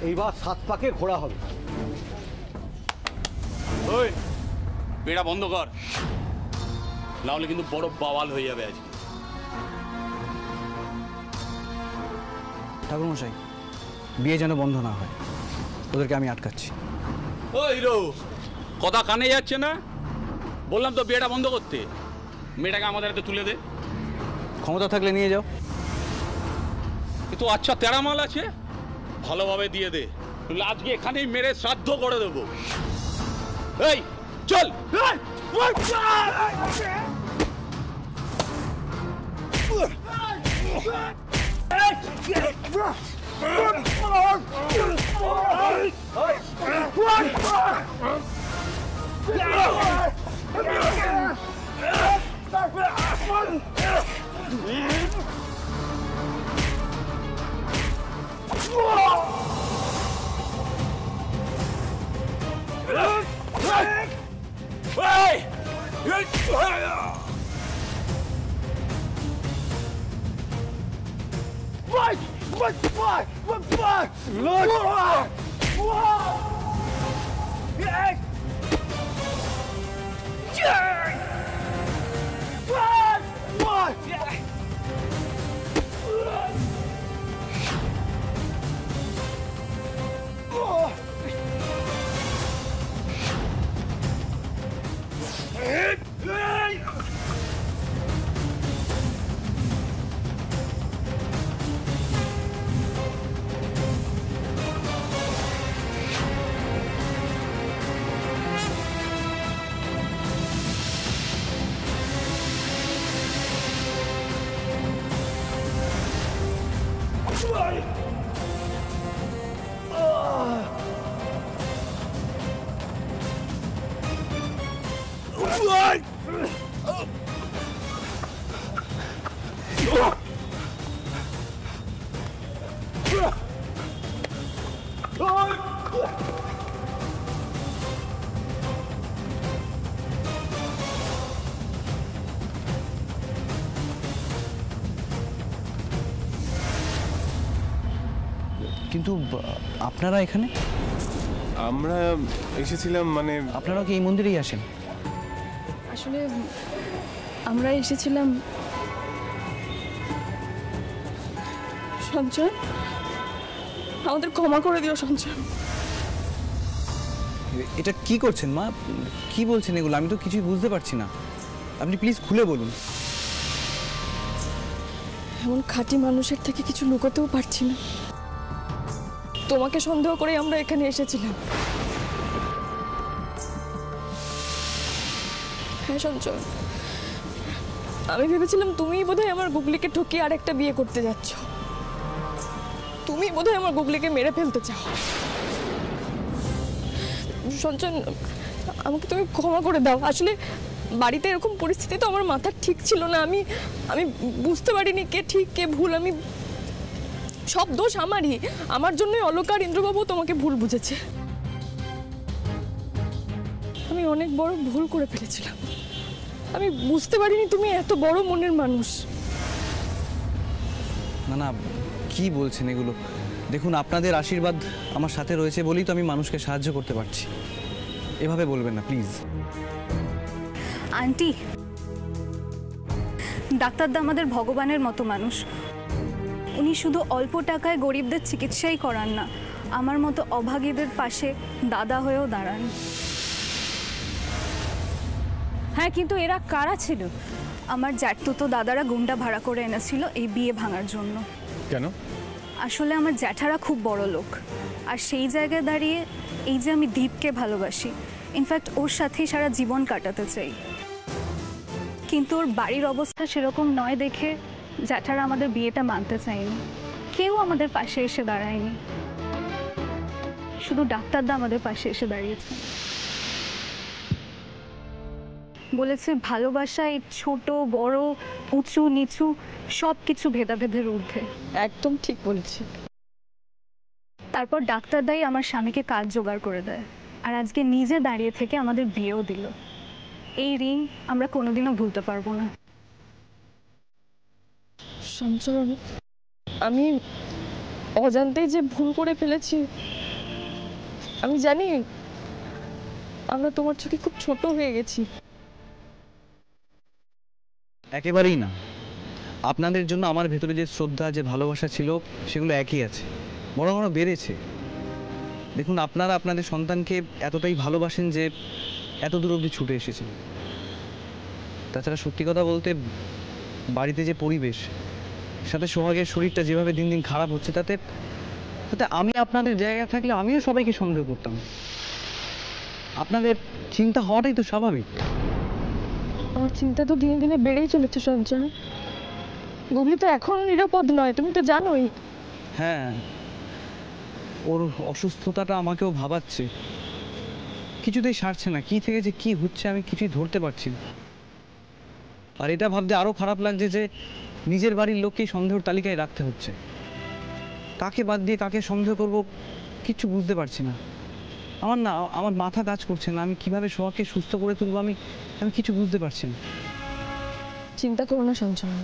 এইবার 7 পাকে ঘোরা হবে। ওই বেড়া বন্ধ কর, না হলে কিন্তু বড় বাওয়াল হয়ে যাবে আজকে। ঠাকুরমশাই, বিয়ে যেন বন্ধ না হয়, ওদেরকে আমি আটকাচ্ছি। ও হিরো, কথা কানে যাচ্ছে না? বললাম তো বিয়েটা বন্ধ করতে। মেয়েটাকে আমাদের হাতে তুলে দে। ক্ষমতা থাকলে নিয়ে যাও। কিন্তু আচ্ছা তেরা মাল আছে, ভালোভাবে দিয়ে দে, আজকে এখানেই মেরে শ্রাদ্ধ করে দেবো। এই চল। কিন্তু আপনারা এখানে? আমরা এসেছিলাম, মানে আপনারা কি এই মন্দিরেই আসেন? আসলে আমরা এসেছিলাম। সঞ্চয়, আমাদের ক্ষমা করে দিও সঞ্চয়। এটা কি করছেন মা? কি বলছেন এগুলো? আমি তো কিছুই বুঝতে পারছি না। আপনি প্লিজ খুলে বলুন। এমন খাঁটি মানুষের থেকে কিছু লুকোতেও পারছি না। তোমাকে সন্দেহ করে আমরা এখানে এসেছিলাম। হ্যাঁ সঞ্চয়, আমি ভেবেছিলাম তুমিই বোধহয় আমার গুগলিকে ঠকিয়ে আরেকটা বিয়ে করতে যাচ্ছ। তুমি বোধহয় আমার গুগলিকে মেরে ফেলতে চাও। সঞ্চয়, আমাকে তুমি ক্ষমা করে দাও। আসলে বাড়িতে এরকম পরিস্থিতি তো আমার মাথা ঠিক ছিল না। আমি বুঝতে পারিনি কে ঠিক কে ভুল। আমি সব দোষ আমারই। আমার জন্যই অলকা আর ইন্দ্রবাবু তোমাকে ভুল বুঝেছে। আমি অনেক বড় ভুল করে ফেলেছিলাম। আমি বুঝতে পারিনি তুমি এত বড় মনের মানুষ। না না, কি বলছেন এগুলো? দেখুন, আপনাদের আশীর্বাদ আমার সাথে রয়েছে বলেই তো আমি মানুষকে সাহায্য করতে পারছি। এভাবে বলবেন না প্লিজ। আন্টি, ডাক্তারদা আমাদের ভগবানের মতো মানুষ। উনি শুধু অল্প টাকায় গরিবদের চিকিৎসাই করান না, আমার মতো অভাগীদের পাশে দাদা হয়েও দাঁড়ান। হ্যাঁ, কিন্তু এরা কারা ছিল? আমার জ্যাঠতুতো দাদারা গুন্ডা ভাড়া করে এনেছিল এই বিয়ে ভাঙার জন্য। কেন? আসলে আমার জ্যাঠারা খুব বড় লোক, আর সেই জায়গায় দাঁড়িয়ে এই যে আমি দীপকে ভালোবাসি, ইনফ্যাক্ট ওর সাথেই সারা জীবন কাটাতে চাই, কিন্তু ওর বাড়ির অবস্থা সেরকম নয় দেখে জ্যাঠারা আমাদের বিয়েটা মানতে চায়নি। কেউ আমাদের পাশে এসে দাঁড়ায়নি, শুধু ডাক্তারদা আমাদের পাশে এসে দাঁড়িয়েছে। বলেছে ভালোবাসায় ছোট বড় উঁচু নিচু সব কিছু ভেদাভেদের ঊর্ধ্বে। একদম ঠিক বলেছি। তারপর ডাক্তারদাই আমার স্বামীকে কাজ জোগাড় করে দেয়, আর আজকে নিজে দাঁড়িয়ে থেকে আমাদের বিয়েও দিল। এই ঋণ আমরা কোনোদিনও ভুলতে পারবো না। সঞ্চয়, আমি অজান্তেই যে ভুল করে ফেলেছি। আমি জানি আমরা তোমার চোখে খুব ছোট হয়ে গেছি। একেবারেই না। আপনাদের জন্য আমার ভেতরে যে শ্রদ্ধা, যে ভালোবাসা ছিল, সেগুলো একই আছে, বরং আরও বেড়েছে। দেখুন, আপনারা আপনাদের সন্তানকে এতটাই ভালোবাসেন যে এত দূর অবধি ছুটে এসেছেন। তাছাড়া সত্যি কথা বলতে, বাড়িতে যে পরিবেশ, সাথে সোহাগের শরীরটা যেভাবে দিন দিন খারাপ হচ্ছে, তাতে আমি আপনাদের জায়গায় থাকলে আমিও সবাইকে সন্দেহ করতাম। আপনাদের চিন্তা হওয়াটাই তো স্বাভাবিক। আমার চিন্তা তো দিনে দিনে বেড়েই চলেছে সঞ্চয়। গুগলি তো এখনো নিরাপদ নয়, তুমি তো জানোই। হ্যাঁ, ওর অসুস্থতাটা আমাকেও ভাবাচ্ছে। কিছুতেই সারছে না, কি থেকে যে কি হচ্ছে আমি কিছুই ধরতে পারছি না। আর এটা ভাবতে আরো খারাপ লাগছে যে নিজের বাড়ির লোককেই সন্দেহের তালিকায় রাখতে হচ্ছে। কাকে বাদ দিয়ে কাকে সন্দেহ করব কিচ্ছু বুঝতে পারছি না। আমার মাথা কাজ করছে না। আমি কিভাবে সোহাগকে সুস্থ করে তুলবো আমি কিছু বুঝতে পারছি না। চিন্তা করো না সঞ্চয়,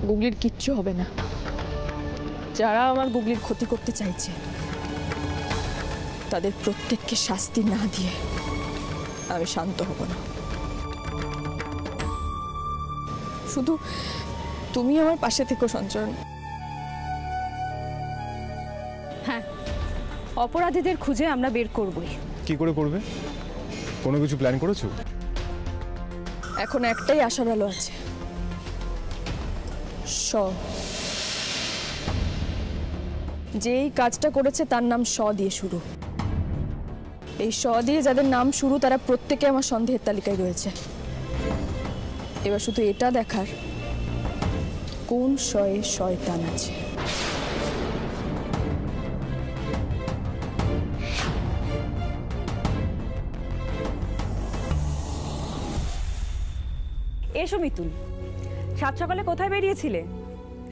গুগলির কিচ্ছু হবে না। যারা আমার গুগলির ক্ষতি করতে চাইছে তাদের প্রত্যেককে শাস্তি না দিয়ে আমি শান্ত হব না। শুধু তুমি আমার পাশে থেকো সঞ্চয়। হ্যাঁ, অপরাধীদের খুঁজে আমরা বের করবই। কি করে করবে? কোনো কিছু প্ল্যান করেছো? এখন একটাই আশার আলো আছে, যে এই কাজটা করেছে তার নাম শ দিয়ে শুরু। এই শ দিয়ে যাদের নাম শুরু তারা প্রত্যেকে আমার সন্দেহের তালিকায় রয়েছে। এবার শুধু এটা দেখার কোন শয়ে শয়তান আছে। এসো মিতুল, সাত সকালে কোথায় বেরিয়েছিলে?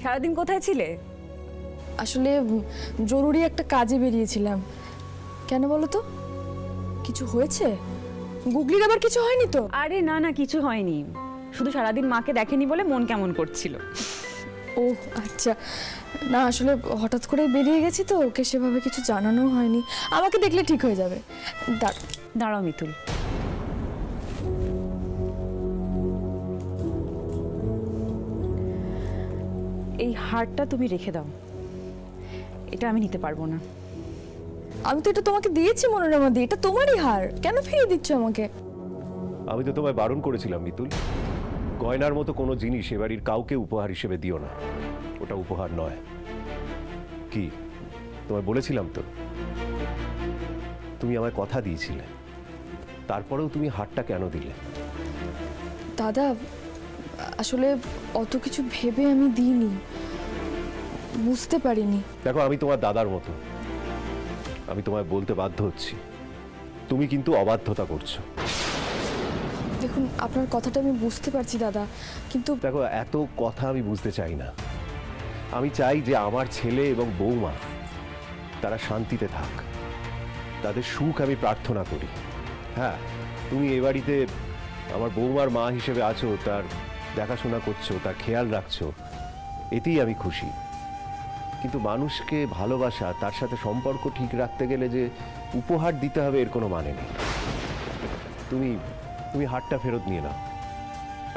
সারাদিন কোথায় ছিলে? আসলে জরুরি একটা কাজে বেরিয়েছিলাম। কেন বলো তো, কিছু হয়েছে? গুগলির আবার কিছু হয়নি তো? আরে না না, কিছু হয়নি, শুধু সারাদিন মাকে দেখেনি বলে মন কেমন করছিল। ও আচ্ছা, না আসলে হঠাৎ করে বেরিয়ে গেছি তো, ওকে সেভাবে কিছু জানানো হয়নি। আমাকে দেখলে ঠিক হয়ে যাবে। দাঁড়াও মিতুল, এই হারটা তুমি রেখে দাও, এটা আমি নিতে পারবো না। আমি তো এটা তোমাকে দিয়েছি মনোরমা দি, এটা তোমারই হার, কেন ফিরিয়ে দিচ্ছ আমাকে? আমি তো তোমায় বারণ করেছিলাম মিতুল, গয়নার মতো কোনো জিনিস এ বাড়ির কাউকে উপহার হিসেবে দিও না। ওটা উপহার নয়। কি তোমায় বলেছিলাম তো? তুমি আমায় কথা দিয়েছিলে, তারপরেও তুমি হারটা কেন দিলে? দাদা, আসলে অত কিছু ভেবে আমি দিইনি, বুঝতে পারিনি। দেখো, আমি তোমার দাদার মতো, আমি তোমায় বলতে বাধ্য হচ্ছি, তুমি কিন্তু অবাধ্যতা করছো। দেখুন, আপনার কথাটা আমি বুঝতে পারছি দাদা, কিন্তু দেখো, এত কথা আমি বুঝতে চাই না। আমি চাই যে আমার ছেলে এবং বৌমা তারা শান্তিতে থাক, তাদের সুখ আমি প্রার্থনা করি। হ্যাঁ, তুমি এ বাড়িতে আমার বৌমার মা হিসেবে আছো, তার দেখাশোনা করছো, তার খেয়াল রাখছো, এতেই আমি খুশি। কিন্তু মানুষকে ভালোবাসা, তার সাথে সম্পর্ক ঠিক রাখতে গেলে যে উপহার দিতে হবে এর কোনো মানে নেই। তুমি তুমি হারটা ফেরত নিয়ে নাও,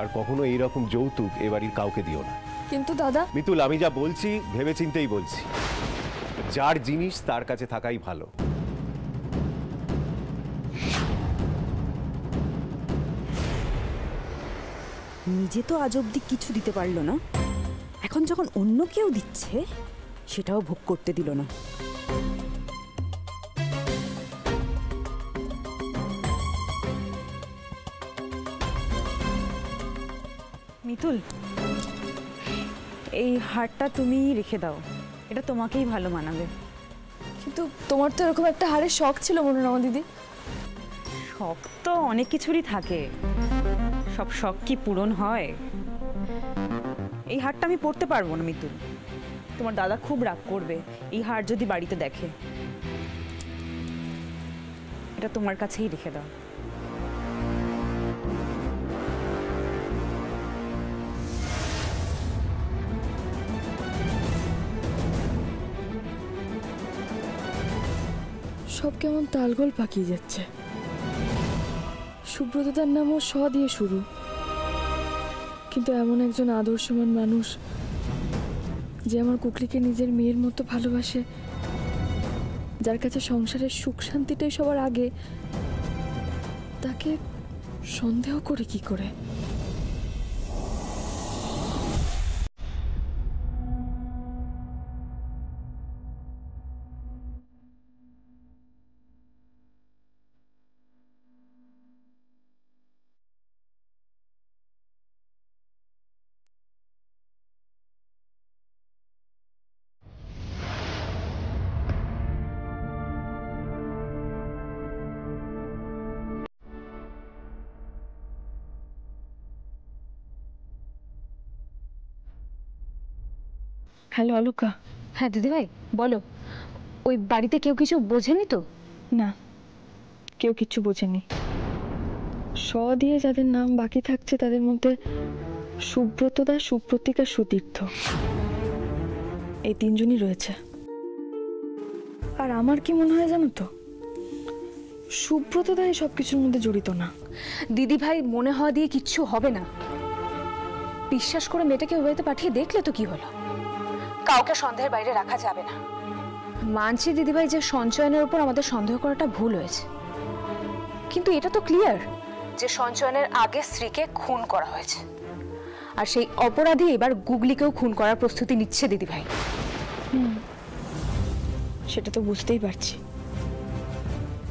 আর কখনো এইরকম যৌতুক এ বাড়ির কাউকে দিও না। কিন্তু দাদা। মিতুল, আমি যা বলছি ভেবেচিন্তেই বলছি। যার জিনিস তার কাছে থাকাই ভালো। নিজে তো আজ অব্দি কিছু দিতে পারলো না, এখন যখন অন্য কেউ দিচ্ছে সেটাও ভোগ করতে দিল না। মিতুল, এই হারটা তুমি রেখে দাও, এটা তোমাকেই ভালো মানাবে। কিন্তু তোমার তো এরকম একটা হারের শখ ছিল মনোরমা দিদি। শখ তো অনেক কিছুরই থাকে, সব শখ কি পূরণ হয়? এই হারটা আমি পরতে পারবো না মিতুল, তোমার দাদা খুব রাগ করবে এই হার যদি বাড়িতে দেখে। এটা তোমার কাছেই রেখে দাও। সব কেমন তালগোল পাকিয়ে যাচ্ছে। সুব্রতদার নামও স দিয়ে শুরু, কিন্তু এমন একজন আদর্শবান মানুষ যে আমার কুকলিকে নিজের মেয়ের মতো ভালোবাসে, যার কাছে সংসারের সুখ শান্তিটাই সবার আগে, তাকে সন্দেহ করে কি করে? হ্যালো আলুকা। হ্যাঁ দিদিভাই বলো, ওই বাড়িতে কেউ কিছু বোঝেনি তো? না, কেউ কিচ্ছু বোঝেনি। স দিয়ে যাদের নাম বাকি থাকছে তাদের মধ্যে সুব্রতদা, সুপ্রতিকা, সুতীর্থ, এই তিনজনই রয়েছে। আর আমার কি মনে হয় জানো তো, সুব্রতদা এই সব কিছুর মধ্যে জড়িত না। দিদিভাই মনে হওয়া দিয়ে কিচ্ছু হবে না। বিশ্বাস করে মেয়েটাকে ওই বাড়িতে পাঠিয়ে দেখলে তো কি হলো? কাউকে সন্দেহের বাইরে রাখা যাবে না। মানছি দিদিভাই যে সঞ্চয়নের উপর আমাদের সন্দেহ করাটা ভুল হয়েছে, কিন্তু এটা তো ক্লিয়ার যে সঞ্চয়নের আগে স্ত্রীকে খুন করা হয়েছে, আর সেই অপরাধী এবার গুগলিকেও খুন করার প্রস্তুতি নিচ্ছে দিদিভাই। সেটা তো বুঝতেই পারছি,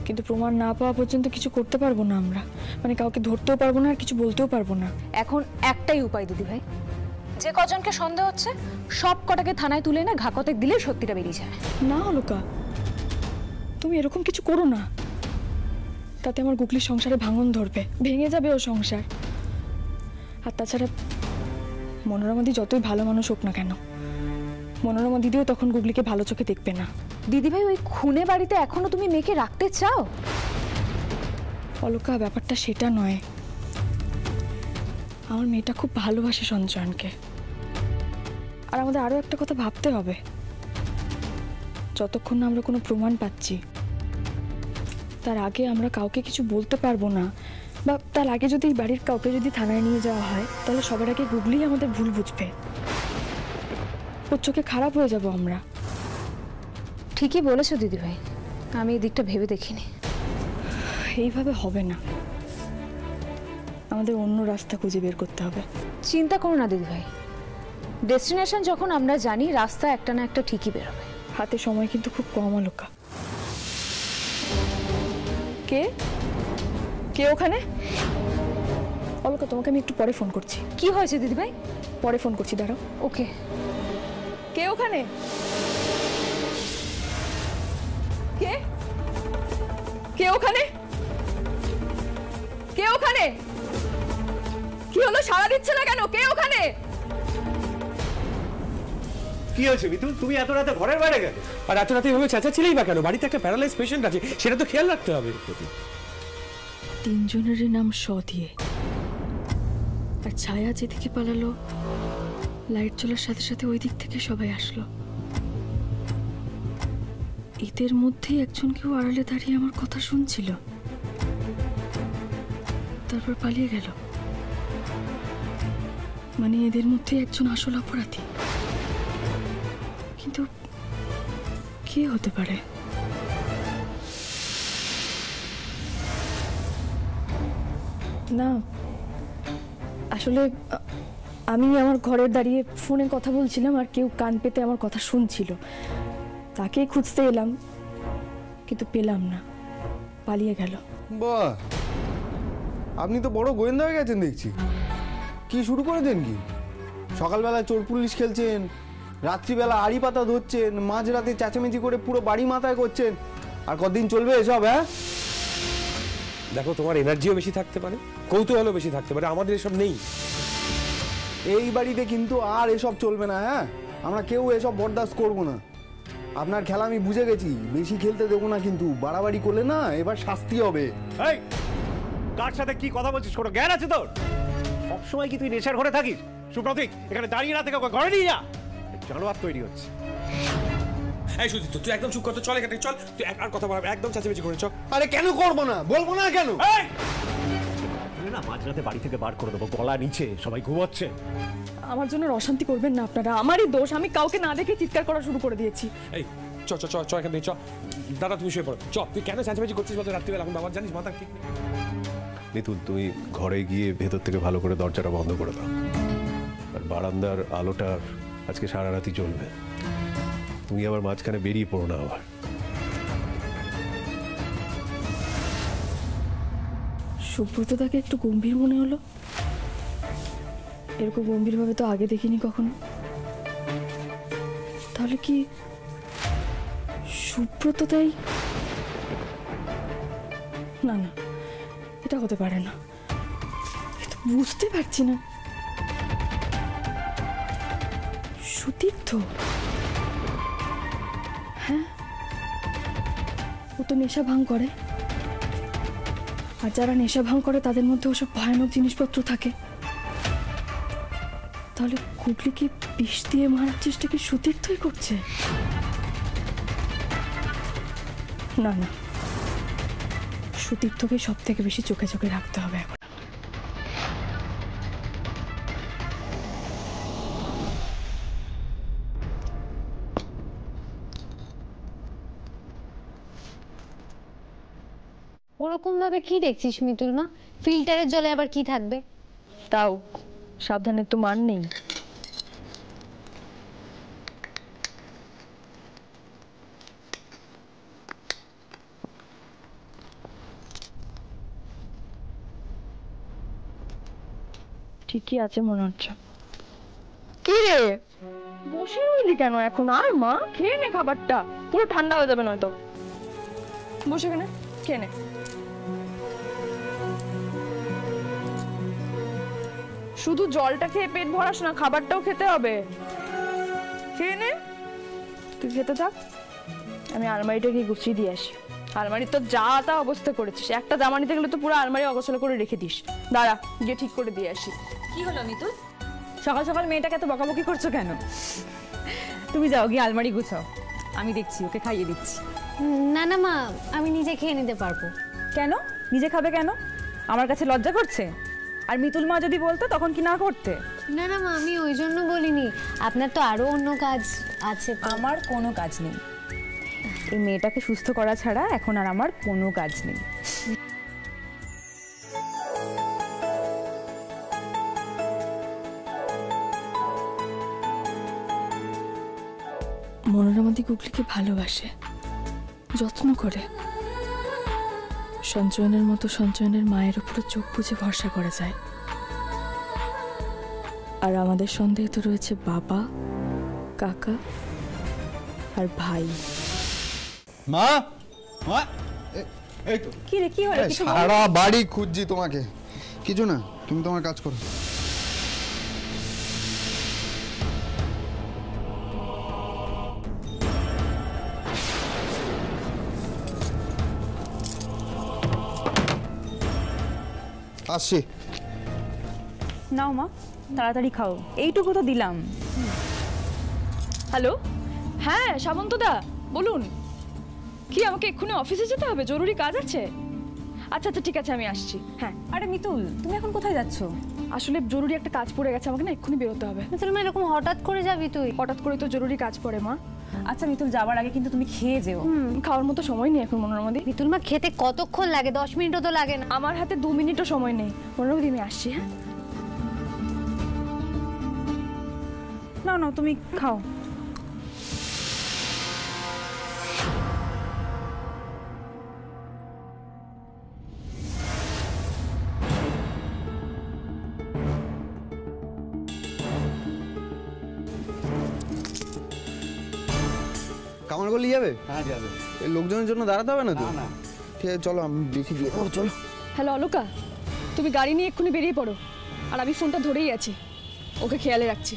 কিন্তু প্রমাণ না পাওয়া পর্যন্ত কিছু করতে পারবো না আমরা। মানে কাউকে ধরতেও পারবো না আর কিছু বলতেও পারবো না। এখন একটাই উপায় দিদিভাই, যে কজনকে সন্দেহ হচ্ছে সব কটাকে থানায় তুলে না ঘাকতে দিলে সত্যিটা বেরিয়ে যায়। না অলকা, তুমি এরকম কিছু করো না। তাতে আমার গুগলির সংসারে ভাঙন ধরবে, ভেঙে যাবে ও সংসার। আর তাছাড়া মনোরমা দি যতই ভালো মানুষ হোক না কেন, মনোরমা দিদিও তখন গুগলিকে ভালো চোখে দেখবে না। দিদিভাই ওই খুনে বাড়িতে এখনো তুমি মেয়েকে রাখতে চাও? অলকা, ব্যাপারটা সেটা নয়। আমার মেয়েটা খুব ভালোবাসে সঞ্চয়নকে। আর আমাদের আরো একটা কথা ভাবতে হবে, যতক্ষণ না আমরা কোনো প্রমাণ পাচ্ছি তার আগে আমরা কাউকে কিছু বলতে পারবো না। বা তার আগে যদি বাড়ির কাউকে যদি থানায় নিয়ে যাওয়া হয়, তাহলে সবার আগে গুগলি আমাদের ভুল বুঝবে, ওর চোখে খারাপ হয়ে যাব আমরা। ঠিকই বলেছো দিদিভাই, আমি এই দিকটা ভেবে দেখিনি। এইভাবে হবে না, আমাদের অন্য রাস্তা খুঁজে বের করতে হবে। চিন্তা করো না দিদিভাই, ডেস্টিনেশন যখন আমরা জানি, রাস্তা একটা না একটা ঠিকই বেরোবে। হাতে সময় কিন্তু খুব কম অলকা। কে কে ওখানে? অলকা, তোমাকে আমি একটু পরে ফোন করছি। কি হয়েছে দিদিভাই? পরে ফোন করছি, দাঁড়াও। ওকে। কে ওখানে? কে কে ওখানে? কে ওখানে? কি হলো, সাড়া দিচ্ছে না কেন? কে ওখানে? কি হয়েছে মিতুল, তুমি এত রাতে ঘরের বাইরে গেলে? আর এত রাতে এভাবে চেঁচাচ্ছিলেই বা কেন? বাড়িতে একটা প্যারালাইজ পেশেন্ট আছে, সেটা তো খেয়াল রাখতে হবে। তিনজনেরই নাম স দিয়ে। আর ছায়া যেদিকে পালালো, লাইট জ্বলার সাথে সাথে ওই দিক থেকে সবাই আসলো। এদের মধ্যেই একজন কেউ আড়ালে দাঁড়িয়ে আমার কথা শুনছিল, তারপর পালিয়ে গেল। মানে এদের মধ্যে একজন আসল অপরাধী। কিন্তু কে হতে পারে? না, আসলে আমি আমার ঘরে দাঁড়িয়ে ফোনে কথা বলছিলাম, আর কেউ কান পেতে আমার কথা শুনছিল। তাকেই খুঁজতে এলাম, কিন্তু পেলাম না, পালিয়ে গেল। বাহ, আপনি তো বড় গোয়েন্দা হয়ে গেছেন দেখছি। কি শুরু করে দেন কি? সকালবেলা চোর পুলিশ খেলছেন, রাত্রিবেলা আড়ি পাতা ধরছেন, মাঝরাতে চেঁচামেচি করে পুরো বাড়ি মাথায় করছেন। আর কতদিন চলবে এসব? হ্যাঁ দেখো, তোমার এনার্জিও বেশি থাকতে পারে, কৌতূহলও বেশি থাকতে পারে, আমাদের এসব নেই। এই বাড়িতে কিন্তু আর এসব চলবে না। হ্যাঁ, আমরা কেউ এসব বরদাস্ত করবো না। আপনার খেলা আমি বুঝে গেছি, বেশি খেলতে দেবো না, কিন্তু বাড়াবাড়ি করলে না এবার শাস্তি হবে। এই, কার সাথে কি কথা বলছিস? কোনো জ্ঞান আছে তোর? সবসময় কি তুই নেশার ঘরে থাকিস? সুপ্রতীক, এখানে দাঁড়িয়ে না থেকে ওকে ঘরে নিয়ে যা। জানোয়ার তৈরি হচ্ছে। এই সুদীপ্ত তুই একদম চুপ কর তো, চল এখানে চল, তুই আর কথা বলবি একদম চেঁচামেচি করে চল। আরে কেন করবো না, বলবো না কেন? না মাঝরাতে বাড়ি থেকে বার করে দেবো, গলা নিচে সবাই ঘুমাচ্ছে। আমার জন্য অশান্তি করবেন না আপনারা, আমারই দোষ, আমি কাউকে না দেখে চিৎকার করা শুরু করে দিয়েছি। এই চ চ চ চ এখান থেকে চ, দাদা তুমি শুয়ে পড়ো, চ। তুই কেন চেঁচামেচি করছিস বলতো রাত্রিবেলা, এখন বাবার জানিস মাথা ঠিক নেই। মিতুল তুমি ঘরে গিয়ে ভেতর থেকে ভালো করে দরজাটা বন্ধ করে দাও, আর বারান্দার আলোটা আজকে সারা রাতই চলবে। তুমি আবার মাঝখানে বেরিয়ে পড়ো না আবার। সুব্রতদাকে একটু গম্ভীর মনে হলো, এরকম গম্ভীরভাবে তো আগে দেখিনি কখনো। তাহলে কি সুব্রতদাই? না না, এটা হতে পারে না, এটা বুঝতে পারছি না। সুতীর্থ? হ্যাঁ, ও তো নেশা ভাঙ করে, আর যারা নেশা ভাঙ করে তাদের মধ্যে ওসব ভয়ানক জিনিসপত্র থাকে। তাহলে কুটলিকে বিষ দিয়ে মারার চেষ্টা কি সুতীর্থই করছে? না না, সুতীর্থকে সব থেকে বেশি চোখে চোখে রাখতে হবে এখন। ওরকম ভাবে কি দেখছিস মিতুল মা? ফিল্টারের জলে আবার কি থাকবে? তাও সাবধানের তো মান নেই। ঠিকই আছে মনে হচ্ছে। কি রে বসে রইলি কেন এখন? আর মা খেয়ে নে খাবারটা, পুরো ঠান্ডা হয়ে যাবে নয়তো। বসে কেন, খেয়ে নে। শুধু জলটা খেয়ে পেট ভরাস না, খাবারটাও খেতে হবে। খেয়ে নে, তুই খেতে থাক, আমি আলমারিটা গিয়ে গুছিয়ে দিয়ে আসি। আলমারি তো যা তা অবস্থা করেছিস, একটা জামা নিতে গেলে তো পুরো আলমারি অগোছালো করে রেখে দিস। দাঁড়া গিয়ে ঠিক করে দিয়ে আসি। কি হলো মিতুল, সকাল সকাল মেয়েটাকে এত বকাবকি করছো কেন? তুমি যাও গিয়ে আলমারি গুছাও, আমি দেখছি, ওকে খাইয়ে দিচ্ছি। না না মা, আমি নিজে খেয়ে নিতে পারবো। কেন নিজে খাবে কেন? আমার কাছে লজ্জা করছে? আর মিতুল মা যদি বলতো তখন কি না করতে? না না মা, আমি ওই জন্য বলিনি, আপনার তো আরো অন্য কাজ আছে। আমার কোনো কাজ নেই, এই মেয়েটাকে সুস্থ করা ছাড়া এখন আর আমার কোনো কাজ নেই। মনোরমাদি গুগলিকে ভালোবাসে, যত্ন করে। সঞ্চয়নের মতো সঞ্চয়নের মায়ের উপরে চোখ বুজে ভরসা করা যায়। আর আমাদের সন্দেহে তো রয়েছে বাবা, কাকা আর ভাই। মা মা, এই তো কি রে, কি হলো? কিছু বল। সারা বাড়ি খুঁজছি তোমাকে। কিছু না, তুমি তোমার কাজ করো। আসছি। নাও মা, তাড়াতাড়ি খাও, এইটুকু তো দিলাম। হ্যালো, হ্যাঁ সামন্তদা বলুন। কি আমাকে এক্ষুনি অফিসে যেতে হবে? জরুরি কাজ আছে? আচ্ছা আচ্ছা ঠিক আছে, আমি আসছি। হ্যাঁ। আরে মিতুল, তুমি এখন কোথায় যাচ্ছ? আসলে জরুরি একটা কাজ পড়ে গেছে, আমাকে না এক্ষুনি বেরোতে হবে। মিতুল মা, এরকম হঠাৎ করে যাবি তুই? হঠাৎ করে তো জরুরি কাজ পড়ে মা। আচ্ছা মিতুল, যাওয়ার আগে কিন্তু তুমি খেয়ে যেও। খাওয়ার মতো সময় নেই এখন মনোরমাদি। মিতুল মা, খেতে কতক্ষণ লাগে? 10 মিনিটও তো লাগে না। আমার হাতে 2 মিনিটও সময় নেই মনোরমাদি, আমি আসছি। হ্যাঁ না না, তুমি খাও। কামারগলি যাবে? হ্যাঁ যাবে। এই লোকজনের জন্য দাঁড়াতে হবে না তো? ঠিক আছে চলো, আমি দেখি দিয়ে দেবো, চলো। হ্যালো অলোকা, তুমি গাড়ি নিয়ে এক্ষুনি বেরিয়ে পড়ো, আর আমি ফোনটা ধরেই আছি, ওকে খেয়ালে রাখছি।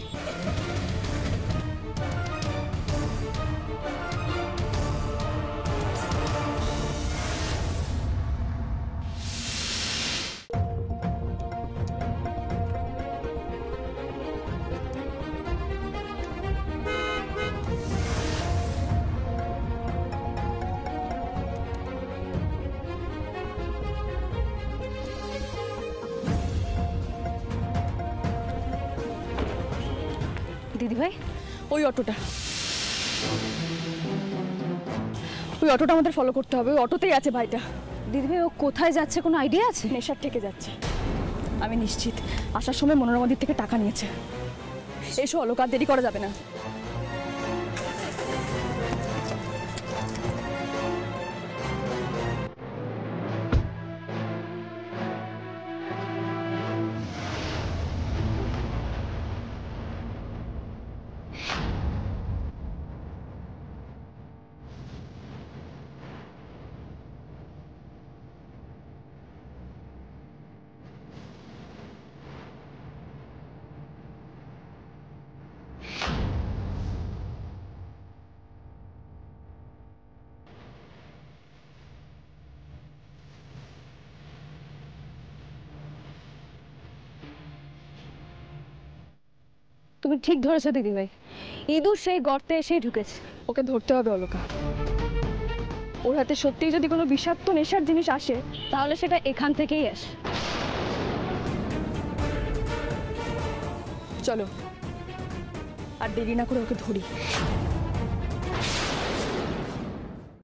দিদিভাই? ওই অটোটা, ওই অটোটা আমাদের ফলো করতে হবে। ওই অটোতেই আছে ভাইটা। দিদিভাই ও কোথায় যাচ্ছে কোনো আইডিয়া আছে? নেশার থেকে যাচ্ছে আমি নিশ্চিত। আসার সময় মনোরমাদির থেকে টাকা নিয়েছে। এসো অলোক, আর দেরি করা যাবে না। তুমি ঠিক ধরেছো দিদিভাই, ইঁদুর সেই গর্তে এসেই ঢুকেছে। ওকে ধরতে হবে অলোকা। ওর হাতে সত্যিই যদি কোনো বিষাক্ত নেশার জিনিস আসে, তাহলে সেটা এখান থেকেই আসে। চলো আর দেরি না করে ওকে ধরি।